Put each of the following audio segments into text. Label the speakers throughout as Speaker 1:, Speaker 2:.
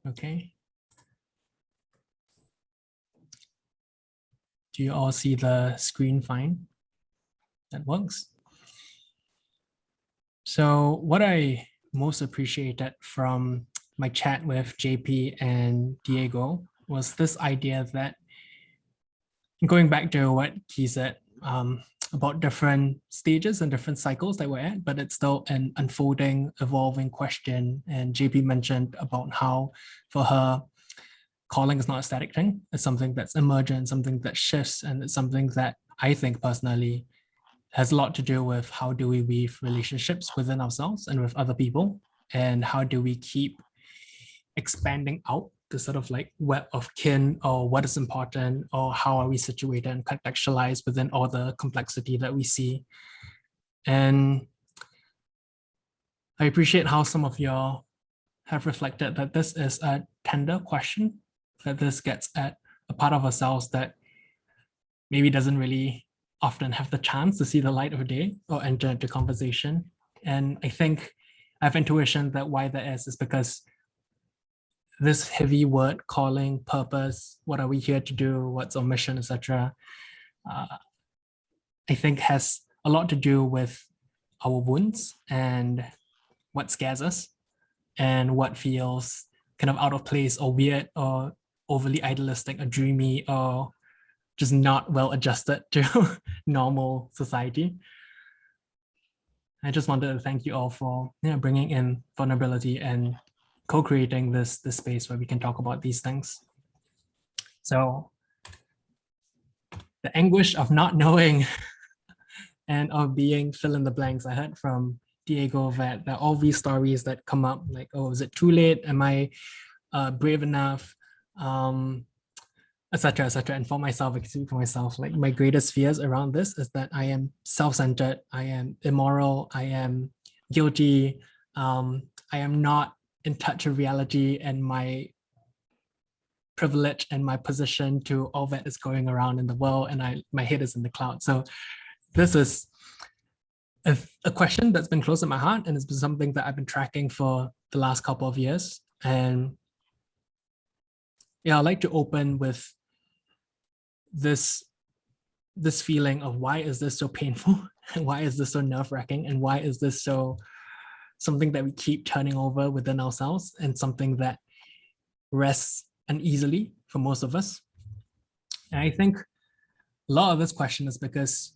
Speaker 1: Okay. Do you all see the screen fine? That works. So what I most appreciated from my chat with JP and Diego was this idea that, going back to what he said about different stages and different cycles that we're at, but it's still an unfolding, evolving question. And JP mentioned about how for her, calling is not a static thing. It's something that's emergent, something that shifts, and it's something that I think personally has a lot to do with how do we weave relationships within ourselves and with other people, and how do we keep expanding out the sort of like web of kin, or what is important, or how are we situated and contextualized within all the complexity that we see. And I appreciate how some of y'all have reflected that this is a tender question, that this gets at a part of ourselves that maybe doesn't really often have the chance to see the light of day or enter into conversation. And I think I have intuition that why that is because this heavy word, calling, purpose, what are we here to do, what's our mission, etc., I think has a lot to do with our wounds and what scares us and what feels kind of out of place or weird or overly idealistic or dreamy or just not well adjusted to normal society. I just wanted to thank you all for bringing in vulnerability and co-creating this space where we can talk about these things. So the anguish of not knowing and of being fill in the blanks, I heard from Diego that there are all these stories that come up like, oh, is it too late? Am I brave enough? Etc. And for myself, I can speak for myself, like my greatest fears around this is that I am self-centered, I am immoral, I am guilty, I am not in touch with reality and my privilege and my position to all that is going around in the world, and my head is in the clouds. So this is a question that's been close to my heart, and it's been something that I've been tracking for the last couple of years. And yeah, I'd like to open with this feeling of why is this so painful and why is this so nerve-wracking and why is this so something that we keep turning over within ourselves and something that rests uneasily for most of us. And I think a lot of this question is because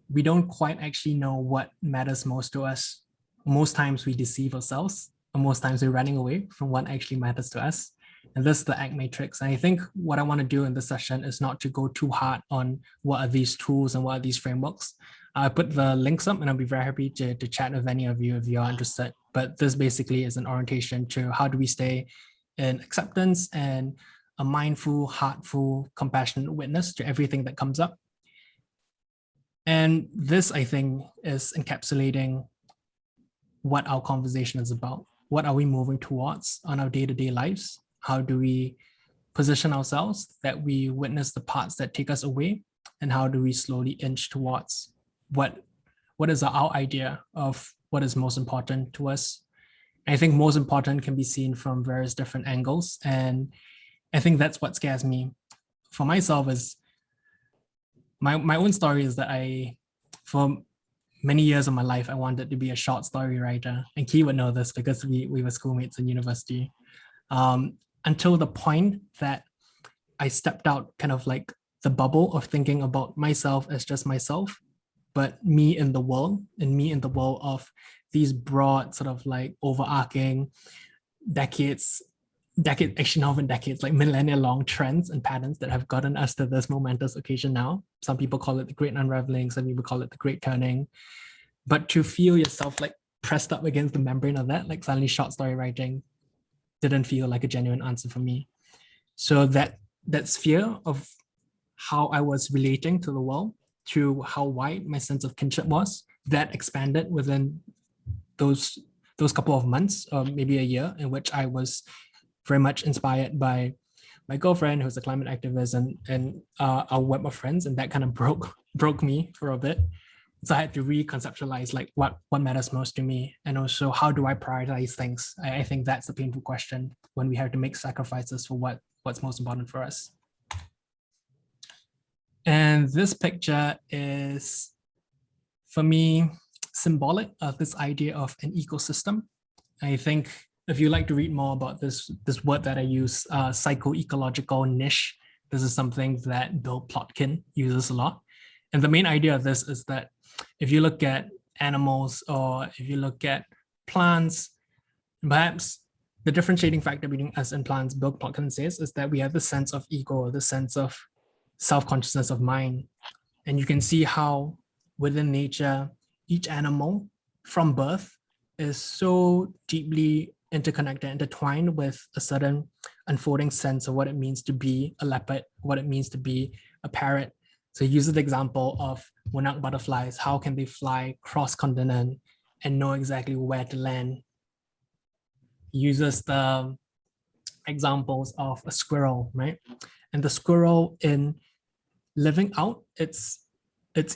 Speaker 1: we don't quite actually know what matters most to us. Most times we deceive ourselves, and most times we're running away from what actually matters to us. And this is the ACT matrix. And I think what I want to do in this session is not to go too hard on what are these tools and what are these frameworks. I put the links up and I'll be very happy to chat with any of you if you are interested. But this basically is an orientation to how do we stay in acceptance and a mindful, heartful, compassionate witness to everything that comes up. And this, I think, is encapsulating what our conversation is about. What are we moving towards on our day-to-day lives? How do we position ourselves that we witness the parts that take us away? And how do we slowly inch towards what is our idea of what is most important to us? I think most important can be seen from various different angles. And I think that's what scares me. For myself is my own story is that for many years of my life, I wanted to be a short story writer. And Key would know this because we were schoolmates in university. Until the point that I stepped out kind of like the bubble of thinking about myself as just myself, but me in the world, and me in the world of these broad sort of like overarching decades, actually not even decades, like millennia long trends and patterns that have gotten us to this momentous occasion now. Some people call it the great unraveling, some people call it the great turning. But to feel yourself like pressed up against the membrane of that, like suddenly short story writing didn't feel like a genuine answer for me. So that sphere of how I was relating to the world, to how wide my sense of kinship was, that expanded within those couple of months, or maybe a year, in which I was very much inspired by my girlfriend, who's a climate activist, and our web of friends, and that kind of broke me for a bit. So I had to reconceptualize like what matters most to me, and also how do I prioritize things. I think that's the painful question when we have to make sacrifices for what's most important for us. And this picture is, for me, symbolic of this idea of an ecosystem. I think if you like to read more about this word that I use, psycho-ecological niche, this is something that Bill Plotkin uses a lot. And the main idea of this is that if you look at animals or if you look at plants, perhaps the differentiating factor between us and plants, Bill Plotkin says, is that we have the sense of ego, the sense of self-consciousness of mind. And you can see how within nature, each animal from birth is so deeply interconnected, intertwined with a certain unfolding sense of what it means to be a leopard, what it means to be a parrot. So he uses the example of monarch butterflies. How can they fly cross-continent and know exactly where to land? He uses the examples of a squirrel, right? And the squirrel, in living out its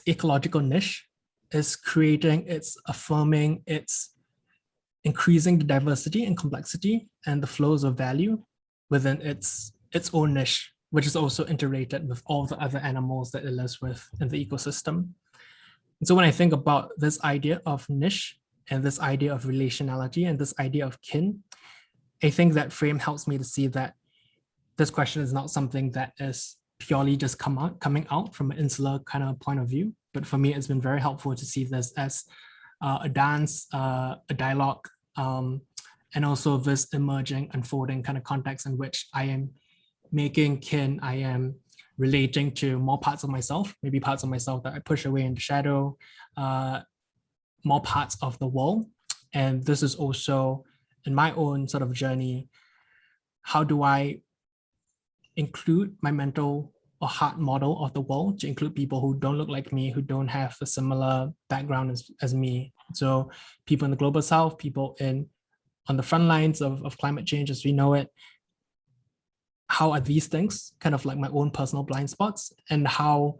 Speaker 1: ecological niche, is creating, it's affirming, it's increasing the diversity and complexity and the flows of value within its own niche, which is also interrelated with all the other animals that it lives with in the ecosystem. And so when I think about this idea of niche and this idea of relationality and this idea of kin, I think that frame helps me to see that this question is not something that is purely just coming out from an insular kind of point of view. But for me, it's been very helpful to see this as a dance, a dialogue, and also this emerging, unfolding kind of context in which I am making kin, I am relating to more parts of myself, maybe parts of myself that I push away in the shadow, more parts of the world. And this is also in my own sort of journey, how do I include my mental or heart model of the world to include people who don't look like me, who don't have a similar background as me. So people in the global south, people on the front lines of climate change as we know it. How are these things kind of like my own personal blind spots, and how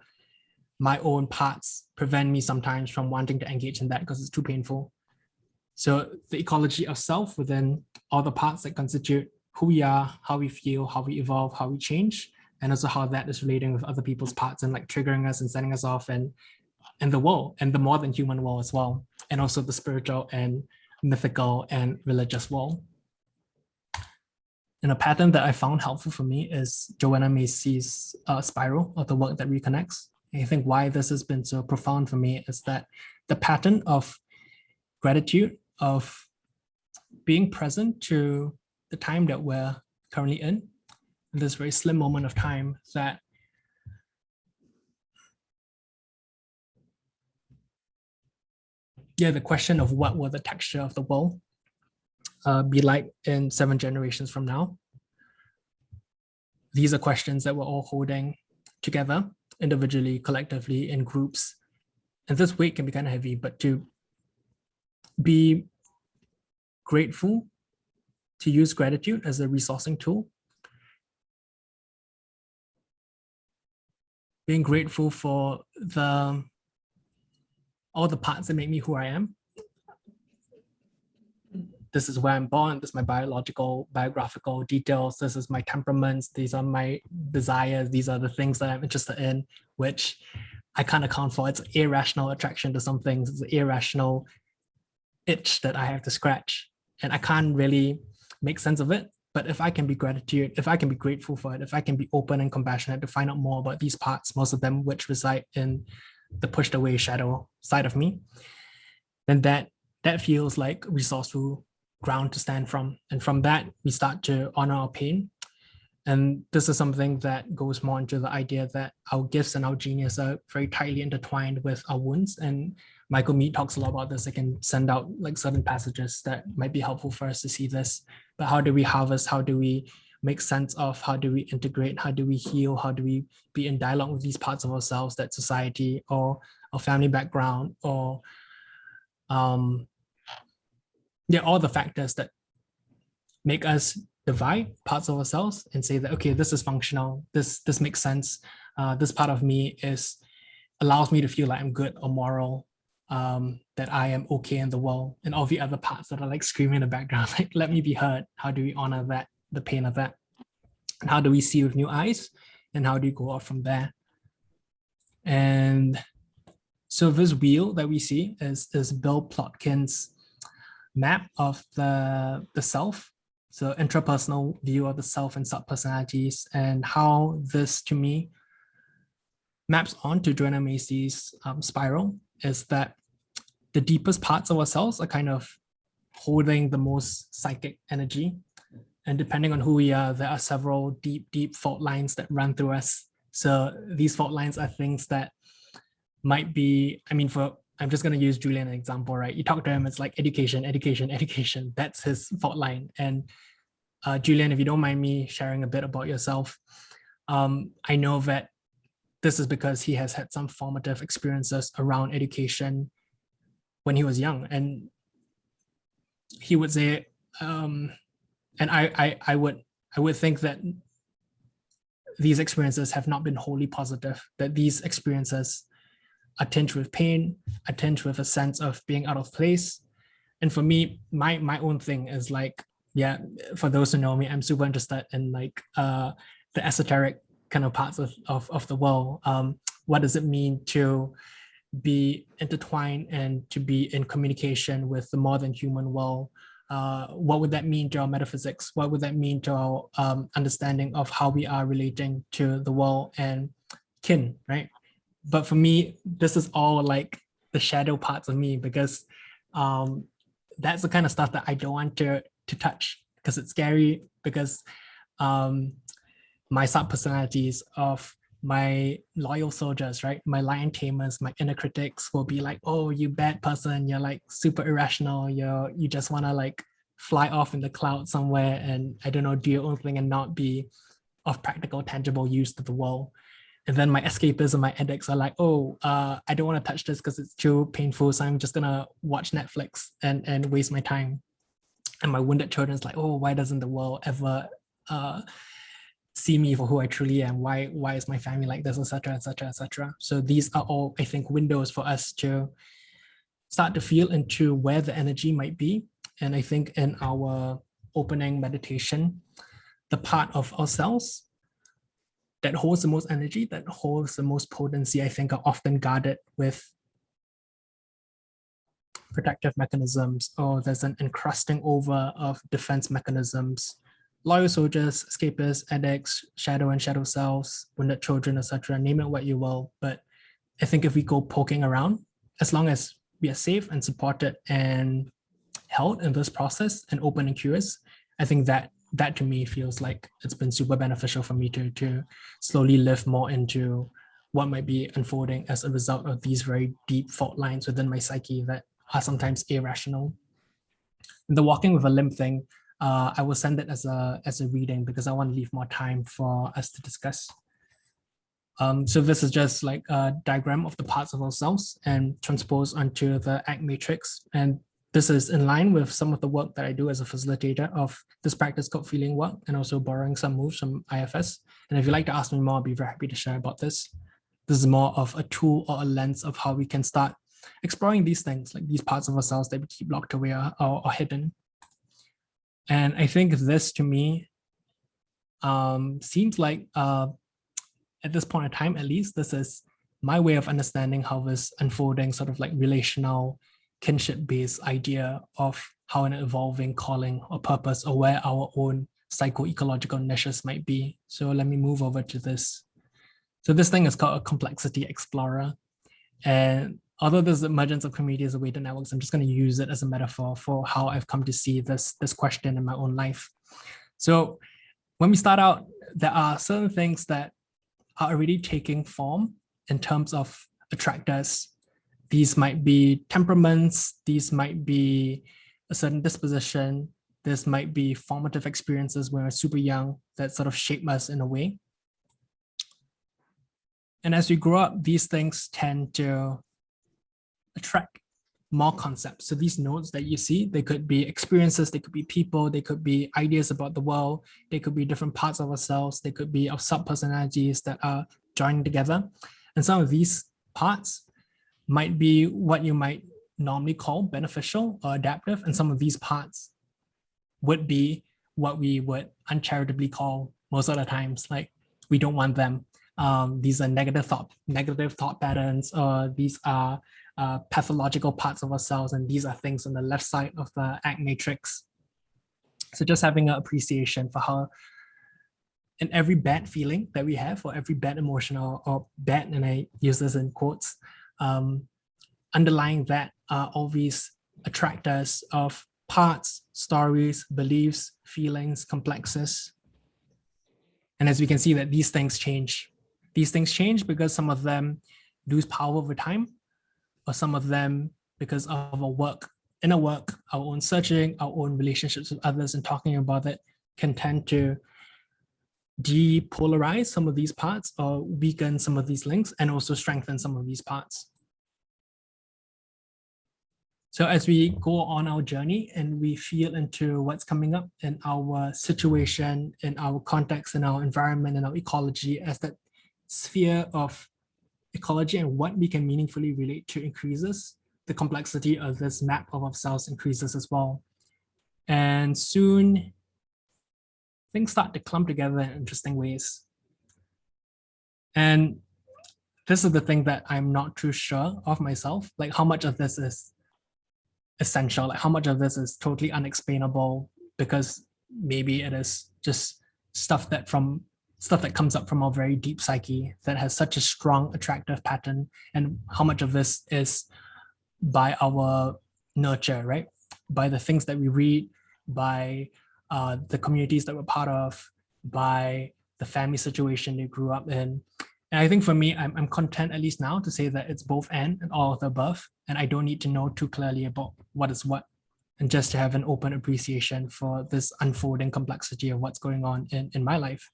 Speaker 1: my own parts prevent me sometimes from wanting to engage in that because it's too painful. So the ecology of self within all the parts that constitute who we are, how we feel, how we evolve, how we change, and also how that is relating with other people's parts and like triggering us and setting us off and the world, and the more than human world as well, and also the spiritual and mythical and religious world. And a pattern that I found helpful for me is Joanna Macy's spiral of the work that reconnects. And I think why this has been so profound for me is that the pattern of gratitude, of being present to the time that we're currently in this very slim moment of time, that the question of what will the texture of the world be like in 7 generations from now. These are questions that we're all holding together, individually, collectively, in groups. And this weight can be kind of heavy, but to be grateful, to use gratitude as a resourcing tool, being grateful for all the parts that make me who I am. This is where I'm born, this is my biographical details, this is my temperaments, these are my desires, these are the things that I'm interested in, which I can't account for. It's irrational attraction to some things, it's an irrational itch that I have to scratch, and I can't really make sense of it. But if I can be grateful for it, if I can be open and compassionate to find out more about these parts, most of them which reside in the pushed away shadow side of me, then that feels like resourceful ground to stand from. And from that, we start to honor our pain. And this is something that goes more into the idea that our gifts and our genius are very tightly intertwined with our wounds. And Michael Meade talks a lot about this. I can send out like certain passages that might be helpful for us to see this. But how do we harvest? How do we make sense of? How do we integrate? How do we heal? How do we be in dialogue with these parts of ourselves that society or our family background or all the factors that make us divide parts of ourselves and say that, okay, this is functional, this makes sense, this part of me allows me to feel like I'm good or moral, that I am okay in the world, and all the other parts that are like screaming in the background, like, let me be heard. How do we honor that, the pain of that? And how do we see with new eyes? And how do you go out from there? And so this wheel that we see is Bill Plotkin's map of the self. So intrapersonal view of the self and subpersonalities, and how this to me maps onto Joanna Macy's spiral is that the deepest parts of ourselves are kind of holding the most psychic energy. And depending on who we are, there are several deep fault lines that run through us. So these fault lines are things that might be, I mean, I'm just going to use Julian as an example, right? You talk to him, it's like education. That's his fault line. And Julian, if you don't mind me sharing a bit about yourself, I know that this is because he has had some formative experiences around education when he was young. And he would say, and I would think that these experiences have not been wholly positive, that these experiences are tinged with pain, are tinged with a sense of being out of place. And for me, my own thing is like, yeah, for those who know me, I'm super interested in like the esoteric kind of parts of the world. What does it mean to be intertwined and to be in communication with the more than human world? What would that mean to our metaphysics? What would that mean to our understanding of how we are relating to the world and kin, right? But for me, this is all like the shadow parts of me, because that's the kind of stuff that I don't want to touch, because it's scary, because my subpersonalities of my loyal soldiers, right? My lion tamers, my inner critics will be like, oh, you bad person, you're like super irrational, you just want to like fly off in the cloud somewhere and, I don't know, do your own thing and not be of practical, tangible use to the world. And then my escapism, my addicts are like, oh, I don't want to touch this because it's too painful, so I'm just gonna watch Netflix and waste my time. And my wounded children's like, oh, why doesn't the world ever see me for who I truly am? Why is my family like this, etc., etc., etc. So these are all, I think, windows for us to start to feel into where the energy might be. And I think in our opening meditation, the part of ourselves that holds the most energy, that holds the most potency, I think, are often guarded with protective mechanisms, or there's an encrusting over of defense mechanisms. Loyal soldiers, escapists, addicts, shadow and shadow selves, wounded children, etc. Name it what you will. But I think if we go poking around, as long as we are safe and supported and held in this process and open and curious, I think that to me feels like it's been super beneficial for me to slowly live more into what might be unfolding as a result of these very deep fault lines within my psyche that are sometimes irrational. And the walking with a limp thing, I will send it as a reading because I want to leave more time for us to discuss. So this is just like a diagram of the parts of ourselves and transposed onto the ACT matrix. And this is in line with some of the work that I do as a facilitator of this practice called Feelingwork, and also borrowing some moves from IFS. And if you'd like to ask me more, I'll be very happy to share about this. This is more of a tool or a lens of how we can start exploring these things, like these parts of ourselves that we keep locked away or hidden. And I think this to me seems like at this point in time, at least, this is my way of understanding how this unfolding sort of like relational kinship-based idea of how an evolving calling or purpose, or where our own psycho-ecological niches might be. So let me move over to this. So this thing is called a complexity explorer. And although there's the emergence of communities of weighted networks, I'm just going to use it as a metaphor for how I've come to see this question in my own life. So when we start out, there are certain things that are already taking form in terms of attractors. These might be temperaments, these might be a certain disposition, this might be formative experiences when we're super young that sort of shape us in a way. And as we grow up, these things tend to attract more concepts. So these nodes that you see, they could be experiences, they could be people, they could be ideas about the world, they could be different parts of ourselves, they could be our sub-personalities that are joining together. And some of these parts might be what you might normally call beneficial or adaptive, and some of these parts would be what we would uncharitably call most of the times like we don't want them. These are negative thought patterns, or these are pathological parts of ourselves, and these are things on the left side of the ACT matrix. So just having an appreciation for how in every bad feeling that we have, or every bad emotional or bad, and I use this in quotes, underlying that are all these attractors of parts, stories, beliefs, feelings, complexes. And as we can see that these things change. These things change because some of them lose power over time, or some of them because of our work, inner work, our own searching, our own relationships with others and talking about it can tend to depolarize some of these parts or weaken some of these links and also strengthen some of these parts. So as we go on our journey and we feel into what's coming up in our situation, in our context, in our environment, in our ecology, as that sphere of ecology and what we can meaningfully relate to increases, the complexity of this map of ourselves increases as well. And soon things start to clump together in interesting ways. And this is the thing that I'm not too sure of myself, like how much of this is essential, like how much of this is totally unexplainable because maybe it is just stuff that comes up from our very deep psyche that has such a strong attractive pattern, and how much of this is by our nurture, right? By the things that we read, by the communities that we're part of, by the family situation they grew up in. And I think for me, I'm content, at least now, to say that it's both and all of the above. And I don't need to know too clearly about what is what, and just to have an open appreciation for this unfolding complexity of what's going on in my life.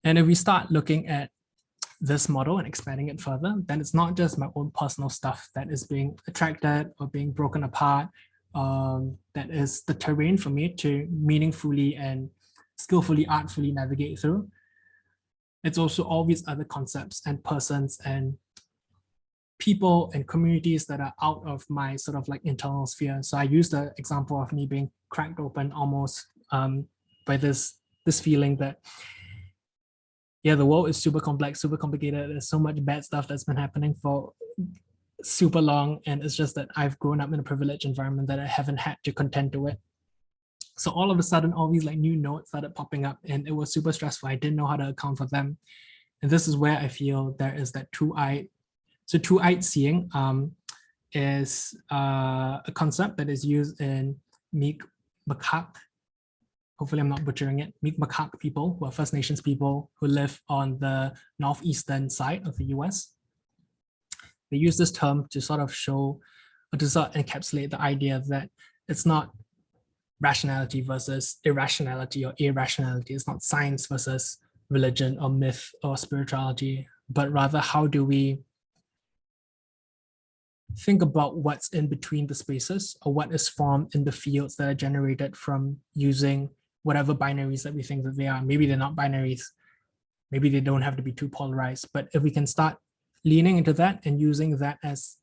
Speaker 1: And if we start looking at this model and expanding it further, then it's not just my own personal stuff that is being attracted or being broken apart. That is the terrain for me to meaningfully and skillfully, artfully navigate through. It's also all these other concepts and persons and people and communities that are out of my sort of like internal sphere. So I use the example of me being cracked open almost by this feeling that, yeah, the world is super complex, super complicated. There's so much bad stuff that's been happening for super long. And it's just that I've grown up in a privileged environment that I haven't had to contend to it. So all of a sudden, all these like new notes started popping up, and it was super stressful. I didn't know how to account for them. And this is where I feel there is that two-eyed. So two-eyed seeing is a concept that is used in Mi'kmaq. Hopefully I'm not butchering it. Mi'kmaq people, who are First Nations people who live on the northeastern side of the US. They use this term to sort of show, or to sort of encapsulate the idea that it's not rationality versus irrationality or irrationality. It's not science versus religion or myth or spirituality, but rather how do we think about what's in between the spaces, or what is formed in the fields that are generated from using whatever binaries that we think that they are. Maybe they're not binaries. Maybe they don't have to be too polarized. But if we can start leaning into that and using that as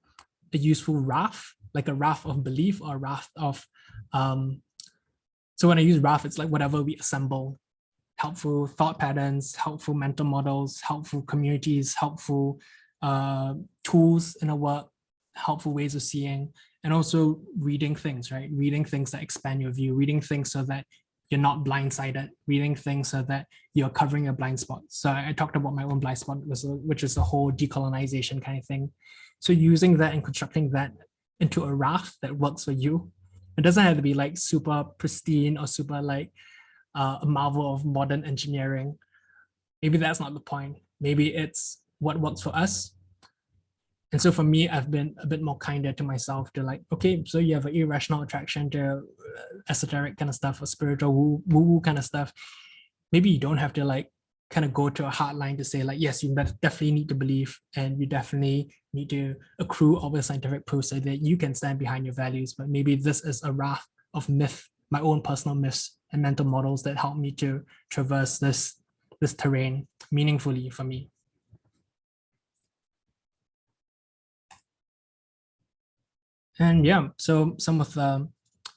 Speaker 1: a useful raft, like a raft of belief or a raft of, so when I use raft, it's like whatever we assemble, helpful thought patterns, helpful mental models, helpful communities, helpful tools in our work, helpful ways of seeing, and also reading things, right? Reading things that expand your view, reading things so that you're not blindsided, reading things so that you're covering your blind spot. So I talked about my own blind spot, which is the whole decolonization kind of thing. So using that and constructing that into a raft that works for you. It doesn't have to be like super pristine or super like a marvel of modern engineering. Maybe that's not the point. Maybe it's what works for us. And so for me, I've been a bit more kinder to myself to like, okay, so you have an irrational attraction to esoteric kind of stuff or spiritual woo-woo kind of stuff. Maybe you don't have to like kind of go to a hard line to say like, yes, you definitely need to believe, and you definitely need to accrue all the scientific proof so that you can stand behind your values. But maybe this is a raft of myth, my own personal myths and mental models that help me to traverse this terrain meaningfully for me. And yeah, so some of the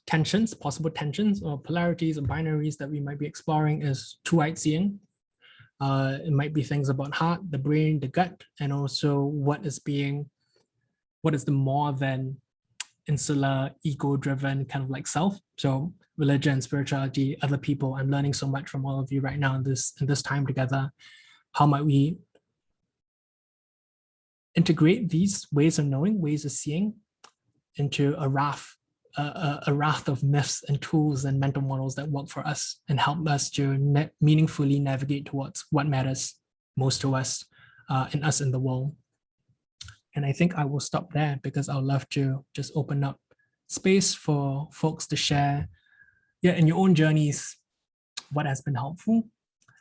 Speaker 1: tensions, possible tensions or polarities or binaries that we might be exploring is two-eyed seeing. It might be things about heart, the brain, the gut, and also what is the more than insular, ego-driven kind of like self. So religion, spirituality, other people. I'm learning so much from all of you right now in this time together. How might we integrate these ways of knowing, ways of seeing into a raft of myths and tools and mental models that work for us and help us to meaningfully navigate towards what matters most to us and us in the world. And I think I will stop there because I would love to just open up space for folks to share, in your own journeys, what has been helpful.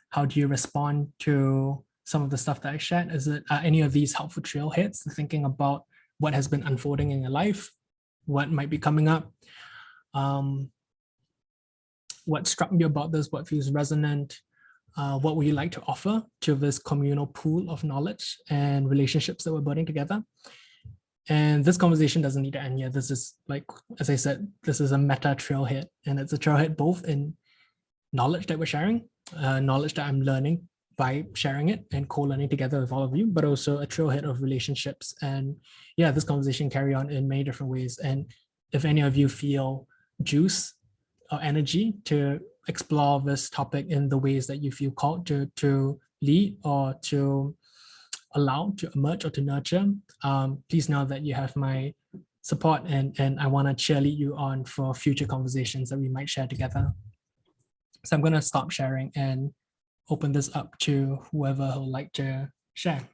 Speaker 1: How do you respond to some of the stuff that I shared? Is it any of these helpful trailheads, thinking about what has been unfolding in your life, what might be coming up, what struck you about this, what feels resonant, what would you like to offer to this communal pool of knowledge and relationships that we're building together? And this conversation doesn't need to end here. This is, like, as I said, this is a meta trailhead, and it's a trailhead both in knowledge that we're sharing, knowledge that I'm learning by sharing it and co-learning together with all of you, but also a trailhead of relationships. And yeah, this conversation carry on in many different ways. And if any of you feel juice or energy to explore this topic in the ways that you feel called to lead or to allow to emerge or to nurture, please know that you have my support, and I want to cheerlead you on for future conversations that we might share together. So I'm going to stop sharing and open this up to whoever would like to share.